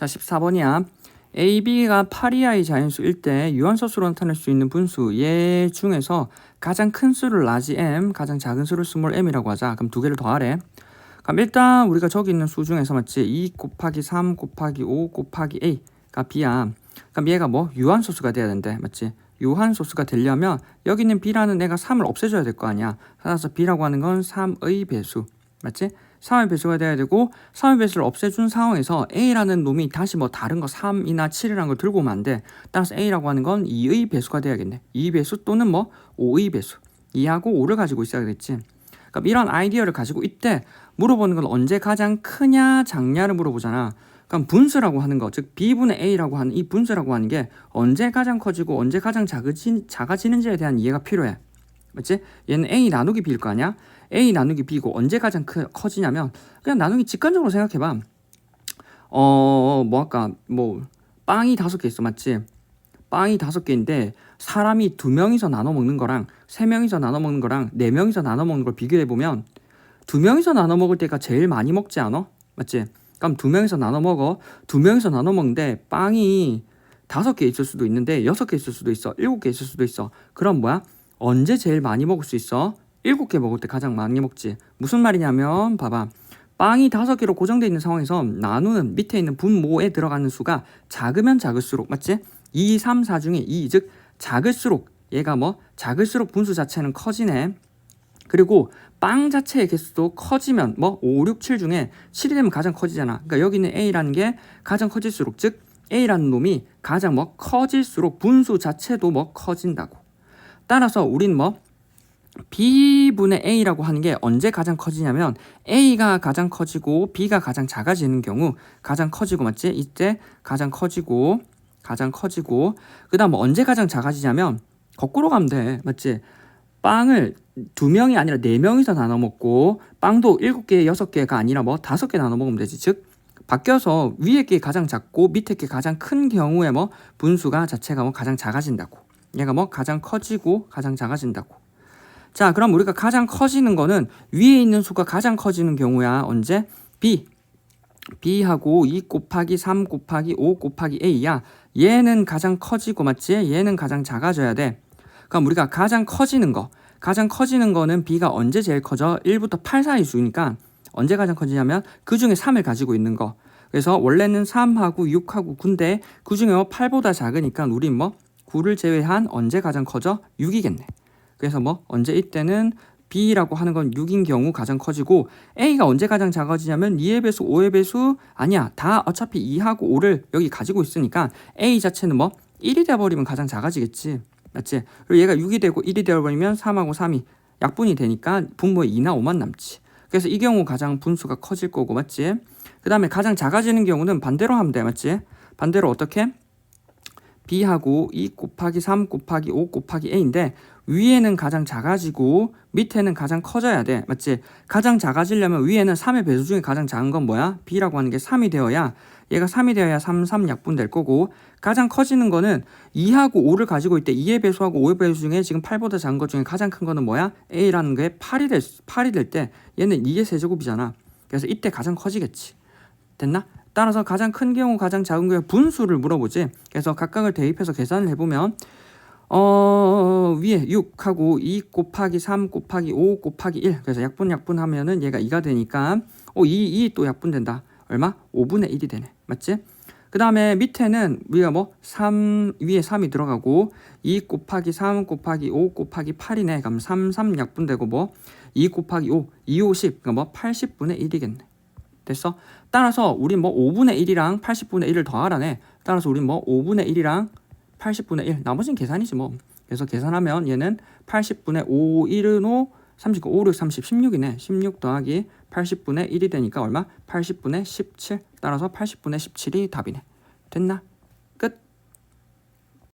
자, 14번이야. A, B가 8이하의 자연수일 때 유한소수로 나타낼 수 있는 분수 얘 중에서 가장 큰 수를 라지 M, 가장 작은 수를 스몰 m이라고 하자. 그럼 두 개를 더하래. 그럼 일단 우리가 저기 있는 수 중에서 맞지? 2 곱하기 3 곱하기 5 곱하기 A가 B야. 그럼 얘가 뭐? 유한소수가 돼야 된대. 맞지? 유한소수가 되려면 여기 있는 B라는 애가 3을 없애줘야 될 거 아니야. 따라서 B라고 하는 건 3의 배수. 맞지? 3의 배수가 돼야 되고 3의 배수를 없애준 상황에서 A라는 놈이 다시 뭐 다른 거 3이나 7이라는 걸 들고 오면 안 돼. 따라서 A라고 하는 건 2의 배수가 돼야겠네. 2의 배수 또는 뭐 5의 배수. 2하고 5를 가지고 있어야겠지. 그럼 이런 아이디어를 가지고 이때 물어보는 건 언제 가장 크냐 작냐를 물어보잖아. 그럼 분수라고 하는 거, 즉 B분의 A라고 하는 이 분수라고 하는 게 언제 가장 커지고 언제 가장 작아지는지에 대한 이해가 필요해. 맞지? 얘는 A 나누기 B일 거 아니야? A 나누기 B고 언제 가장 커지냐면 그냥 나누기 직관적으로 생각해봐. 뭐 아까 뭐 빵이 5개 있어. 맞지? 빵이 5개인데 사람이 2명이서 나눠 먹는 거랑 3명이서 나눠 먹는 거랑 4명이서 나눠 먹는 걸 비교해 보면 2명이서 나눠 먹을 때가 제일 많이 먹지 않아? 맞지? 그럼 2명이서 나눠 먹어. 2명이서 나눠 먹는데 빵이 5개 있을 수도 있는데 6개 있을 수도 있어. 7개 있을 수도 있어. 그럼 뭐야? 언제 제일 많이 먹을 수 있어? 7개 먹을 때 가장 많이 먹지. 무슨 말이냐면 봐봐. 빵이 5개로 고정되어 있는 상황에서 나누는 밑에 있는 분모에 들어가는 수가 작으면 작을수록 맞지? 2, 3, 4 중에 2, 즉 작을수록 얘가 뭐? 작을수록 분수 자체는 커지네. 그리고 빵 자체의 개수도 커지면 뭐 5, 6, 7 중에 7이 되면 가장 커지잖아. 그러니까 여기 있는 A라는 게 가장 커질수록 즉 A라는 놈이 가장 뭐 커질수록 분수 자체도 뭐 커진다고. 따라서 우린 뭐 B분의 A라고 하는 게 언제 가장 커지냐면 A가 가장 커지고 B가 가장 작아지는 경우 가장 커지고 맞지? 이때 가장 커지고 그 다음 언제 가장 작아지냐면 거꾸로 가면 돼. 맞지? 빵을 2명이 아니라 4명이서 나눠 먹고 빵도 7개, 6개가 아니라 뭐 5개 나눠 먹으면 되지. 즉 바뀌어서 위에 게 가장 작고 밑에 게 가장 큰 경우에 뭐 분수가 자체가 뭐 가장 작아진다고. 얘가 뭐 가장 커지고 가장 작아진다고. 자, 그럼 우리가 가장 커지는 거는 위에 있는 수가 가장 커지는 경우야. 언제? B하고 2 곱하기 3 곱하기 5 곱하기 A야. 얘는 가장 커지고 맞지? 얘는 가장 작아져야 돼. 그럼 우리가 가장 커지는 거는 B가 언제 제일 커져? 1부터 8 사이 수니까 언제 가장 커지냐면 그 중에 3을 가지고 있는 거. 그래서 원래는 3하고 6하고 9인데 그 중에 8보다 작으니까 우린 뭐 9를 제외한 언제 가장 커져? 6이겠네. 그래서 뭐 언제 이때는 B라고 하는 건 6인 경우 가장 커지고 A가 언제 가장 작아지냐면 2의 배수, 5의 배수 아니야. 다 어차피 2하고 5를 여기 가지고 있으니까 A 자체는 뭐 1이 돼버리면 가장 작아지겠지. 맞지? 그리고 얘가 6이 되고 1이 되어버리면 3하고 3이 약분이 되니까 분모에 2나 5만 남지. 그래서 이 경우 가장 분수가 커질 거고 맞지? 그 다음에 가장 작아지는 경우는 반대로 하면 돼. 맞지? 반대로 어떻게? B하고 2 곱하기 3 곱하기 5 곱하기 A인데 위에는 가장 작아지고 밑에는 가장 커져야 돼. 맞지? 가장 작아지려면 위에는 3의 배수 중에 가장 작은 건 뭐야? B라고 하는 게 3이 되어야 얘가 3이 되어야 3, 3 약분될 거고 가장 커지는 거는 2하고 5를 가지고 있대. 2의 배수하고 5의 배수 중에 지금 8보다 작은 것 중에 가장 큰 거는 뭐야? A라는 게 8이 될 때 얘는 2의 세제곱이잖아. 그래서 이때 가장 커지겠지. 됐나? 따라서 가장 큰 경우 가장 작은 경우 분수를 물어보지. 그래서 각각을 대입해서 계산을 해보면 위에 6하고 2 곱하기 3 곱하기 5 곱하기 1 그래서 약분하면은 얘가 2가 되니까 2 또 약분된다. 얼마? 5분의 1이 되네. 맞지? 그 다음에 밑에는 위가 뭐 3 위에 3이 들어가고 2 곱하기 3 곱하기 5 곱하기 8이네. 그럼 3 약분되고 뭐 2 곱하기 5 2, 5, 10 그러니까 뭐 80분의 1이겠네. 됐어? 따라서 우리 뭐 5분의 1이랑 80분의 1을 더하라네. 따라서 우리 뭐 5분의 1이랑 80분의 1 나머지는 계산이지 뭐. 그래서 계산하면 얘는 80분의 5 1은 5 39 5 6 30 16이네. 16 더하기 80분의 1이 되니까 얼마? 80분의 17. 따라서 80분의 17이 답이네. 됐나?